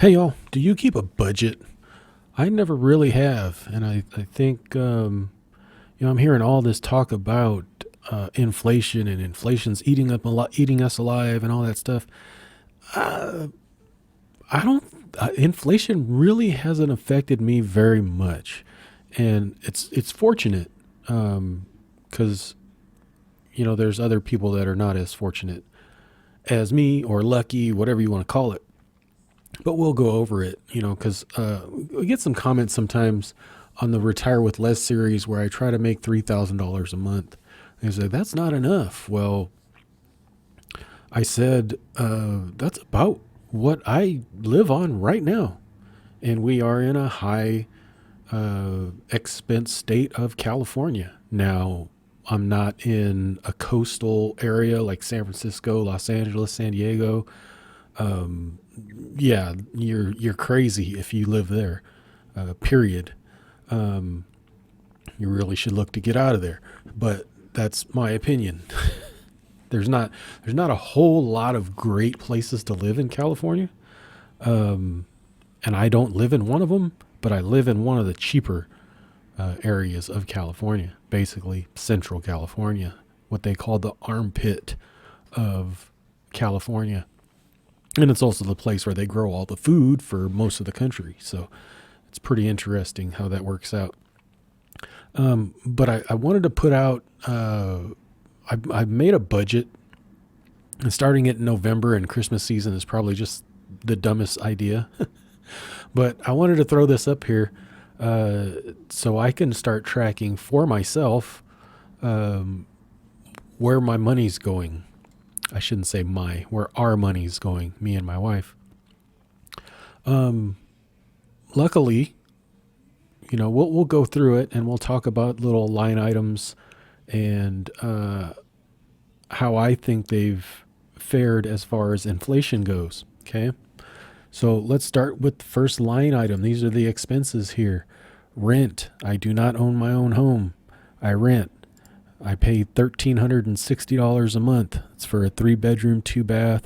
Hey y'all, do you keep a budget? I never really have, and I think I'm hearing all this talk about inflation and inflation's eating us alive, and all that stuff. Uh, I don't. Inflation really hasn't affected me very much, and it's fortunate because there's other people that are not as fortunate as me or lucky, whatever you want to call it. But we'll go over it, because we get some comments sometimes on the Retire with Less series where I try to make $3,000 a month. They say that's not enough. Well, I said that's about what I live on right now, and we are in a high expense state of California. Now, I'm not in a coastal area like San Francisco, Los Angeles, San Diego. Yeah, you're crazy if you live there. Period. You really should look to get out of there. But that's my opinion. there's not there's not a whole lot of great places to live in California, and I don't live in one of them. But I live in one of the cheaper areas of California, basically Central California, what they call the armpit of California. And it's also the place where they grow all the food for most of the country. So it's pretty interesting how that works out. But I wanted to put out, I made a budget, and starting it in November and Christmas season is probably just the dumbest idea. But I wanted to throw this up here so I can start tracking for myself um, where my money's going. I shouldn't say where our money's going, me and my wife. Um, Luckily, we'll go through it and we'll talk about little line items and how I think they've fared as far as inflation goes. Okay. So let's start with the first line item. These are the expenses here. Rent. I do not own my own home. I rent. I pay $1,360 a month. It's for a 3 bedroom, 2 bath,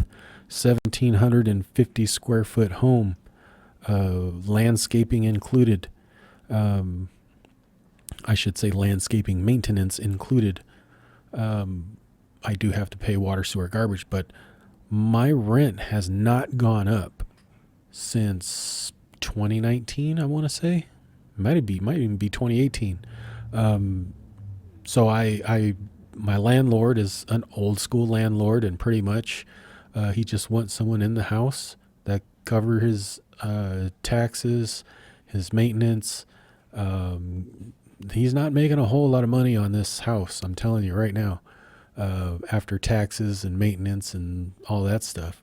1,750 square foot home. Landscaping included. Um, I should say landscaping maintenance included. I do have to pay water, sewer, garbage, but my rent has not gone up since 2019. I want to say might even be 2018. Um, so my landlord is an old school landlord, and pretty much he just wants someone in the house that cover his taxes, his maintenance. Um, he's not making a whole lot of money on this house. I'm telling you right now. After taxes and maintenance and all that stuff.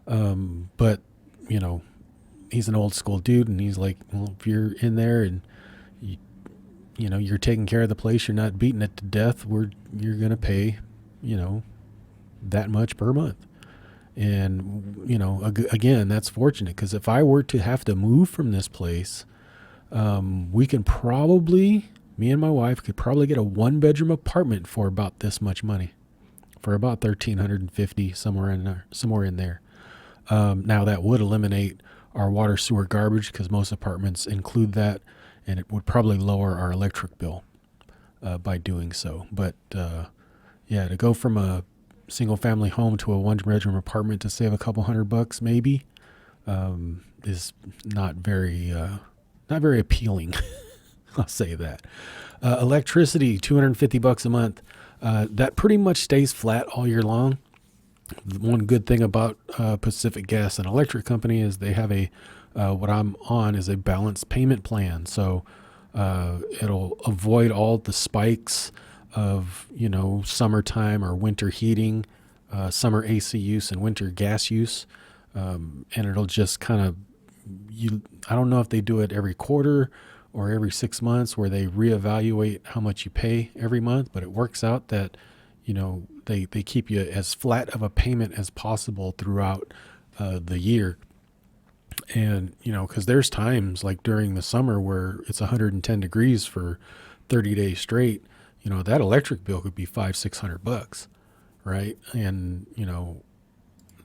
But you know, he's an old school dude, and he's like, well, if you're in there and you, you're taking care of the place, you're not beating it to death, you're gonna pay, you know, that much per month. And again, that's fortunate because if I were to have to move from this place, we can probably, me and my wife could probably get a 1 bedroom apartment for about this much money, for about 1,350, somewhere in there. Now that would eliminate our water, sewer, garbage because most apartments include that, and it would probably lower our electric bill by doing so. But yeah, to go from a single family home to a 1 bedroom apartment to save a couple $100 maybe is not very appealing. I'll say that. Electricity, $250 a month. That pretty much stays flat all year long. The one good thing about Pacific Gas and Electric Company is they have what I'm on is a balanced payment plan. So it'll avoid all the spikes of, summertime or winter heating, summer AC use and winter gas use. And it'll just kind of, I don't know if they do it every quarter or every 6 months where they reevaluate how much you pay every month, but it works out that, they keep you as flat of a payment as possible throughout the year. And, because there's times like during the summer where it's 110 degrees for 30 days straight, that electric bill could be 500-600 bucks. Right. And,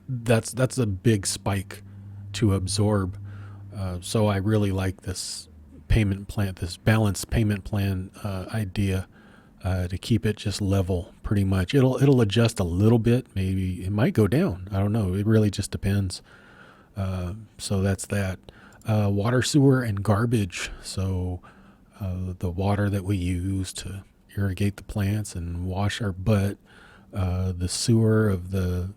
that's a big spike to absorb. So I really like this payment plan, this balanced payment plan idea, to keep it just level pretty much. It'll adjust a little bit. Maybe it might go down. I don't know. It really just depends. So that's that. Water, sewer, and garbage. So the water that we use to irrigate the plants and wash our butt, the sewer of the,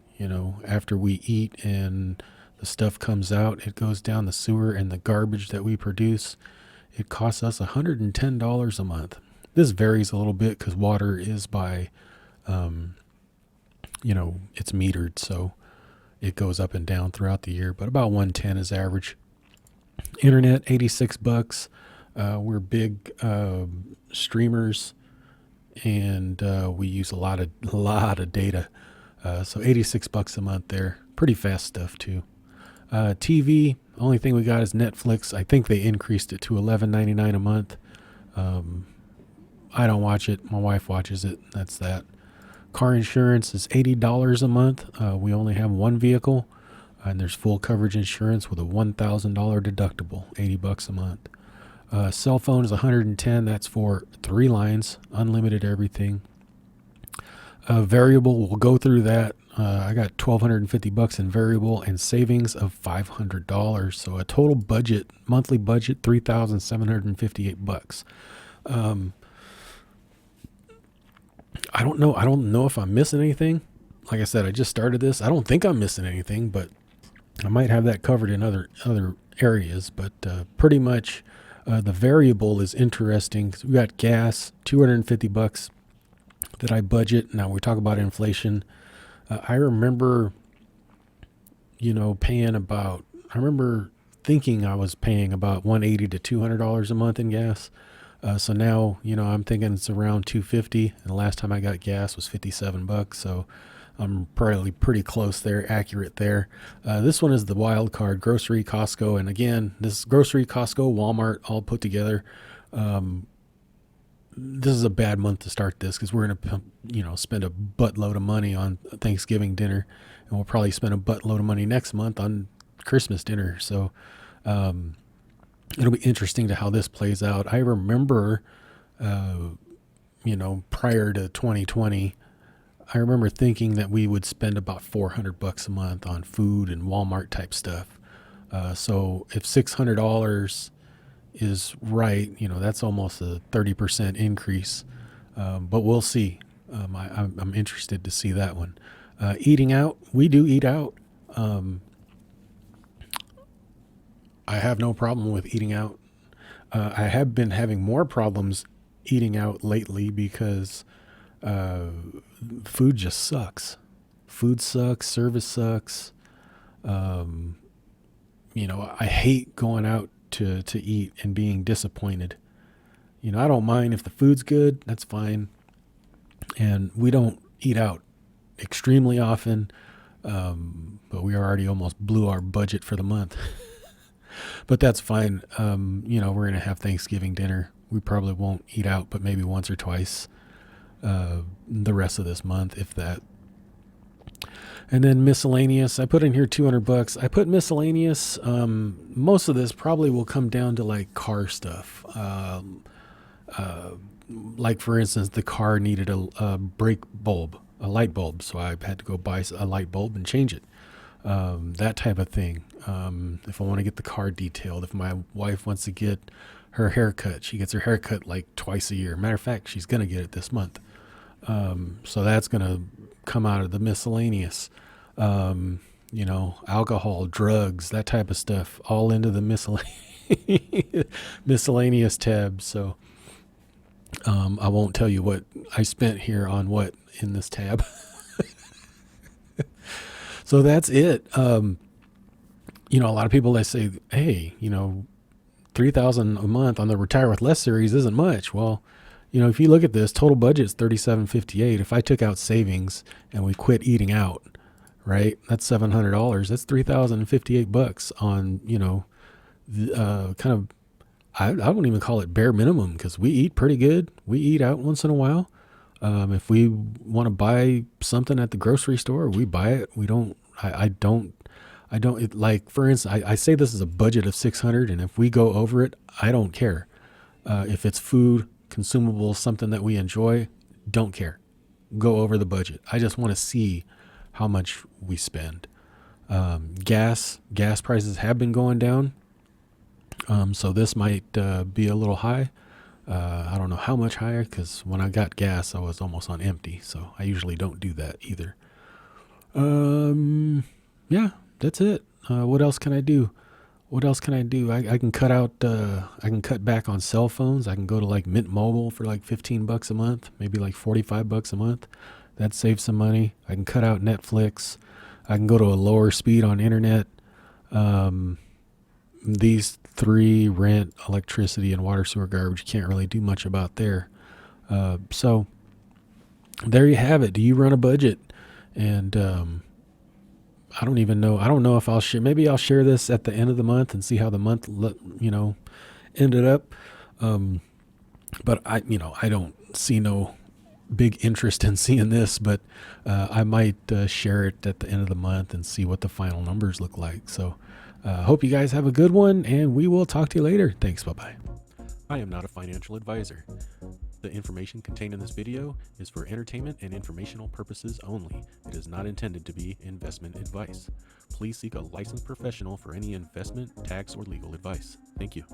after we eat and the stuff comes out, it goes down the sewer, and the garbage that we produce, it costs us $110 a month. This varies a little bit because water is by, it's metered, so it goes up and down throughout the year, but about 110 is average. Internet, $86. We're big streamers, and we use a lot of data. So $86 a month there. Pretty fast stuff too. TV, only thing we got is Netflix. I think they increased it to $11.99 a month. I don't watch it. My wife watches it. That's that. Car insurance is $80 a month. We only have one vehicle, and there's full coverage insurance with a $1,000 deductible, $80 a month. Cell phone is $110. That's for 3 lines, unlimited everything. Variable, we'll go through that. I got $1,250 in variable and savings of $500. So a total budget, monthly budget, $3,758. I don't know. I don't know if I'm missing anything. Like I said, I just started this. I don't think I'm missing anything, but I might have that covered in other areas. But pretty much, the variable is interesting. We got gas, $250 that I budget. Now we talk about inflation. I remember, paying about. I remember thinking I was paying about $180 to $200 a month in gas. So now, I'm thinking it's around $250, and the last time I got gas was $57. So I'm probably pretty close there, accurate there. This one is the wild card: grocery, Costco, and again, this grocery, Costco, Walmart, all put together. This is a bad month to start this because we're gonna, spend a buttload of money on Thanksgiving dinner, and we'll probably spend a buttload of money next month on Christmas dinner. So. It'll be interesting to how this plays out. I remember, prior to 2020, I remember thinking that we would spend about $400 a month on food and Walmart type stuff. So if $600 is right, that's almost a 30% increase. But we'll see. I'm interested to see that one. Eating out, we do eat out. I have no problem with eating out. I have been having more problems eating out lately because food just sucks. Food sucks. Service sucks. I hate going out to eat and being disappointed. I don't mind if the food's good. That's fine. And we don't eat out extremely often, but we already almost blew our budget for the month. But that's fine. We're going to have Thanksgiving dinner. We probably won't eat out, but maybe once or twice the rest of this month, if that. And then miscellaneous, I put in here $200. I put miscellaneous. Most of this probably will come down to like car stuff. Like for instance, the car needed a brake bulb, a light bulb. So I had to go buy a light bulb and change it. That type of thing. If I want to get the car detailed, if my wife wants to get her haircut, she gets her haircut like twice a year. Matter of fact, she's going to get it this month. So that's going to come out of the miscellaneous, alcohol, drugs, that type of stuff, all into the miscellaneous tab. So, I won't tell you what I spent here on what in this tab. So that's it. A lot of people, they say, hey, $3,000 a month on the Retire with Less series isn't much. Well, if you look at this, total budget is $3,758. If I took out savings and we quit eating out, right, that's $700. That's $3,058 on, kind of, I wouldn't even call it bare minimum because we eat pretty good. We eat out once in a while. If we want to buy something at the grocery store, we buy it. We don't, I don't like, for instance, I say this is a budget of 600, and if we go over it, I don't care. If it's food, consumables, something that we enjoy, don't care. Go over the budget. I just want to see how much we spend. Gas prices have been going down. So this might be a little high. I don't know how much higher, because when I got gas, I was almost on empty. So I usually don't do that either. Yeah, that's it. What else can I do? What else can I do? I can cut out, I can cut back on cell phones. I can go to like Mint Mobile for like 15 bucks a month, maybe like 45 bucks a month. That saves some money. I can cut out Netflix. I can go to a lower speed on internet. These three, rent, electricity, and water, sewer, garbage, can't really do much about there. So there you have it. Do you run a budget? And I don't even know. I don't know if I'll share. Maybe I'll share this at the end of the month and see how the month, ended up. But I don't see no big interest in seeing this, but I might share it at the end of the month and see what the final numbers look like. So hope you guys have a good one, and we will talk to you later. Thanks. Bye-bye. I am not a financial advisor. The information contained in this video is for entertainment and informational purposes only. It is not intended to be investment advice. Please seek a licensed professional for any investment, tax, or legal advice. Thank you.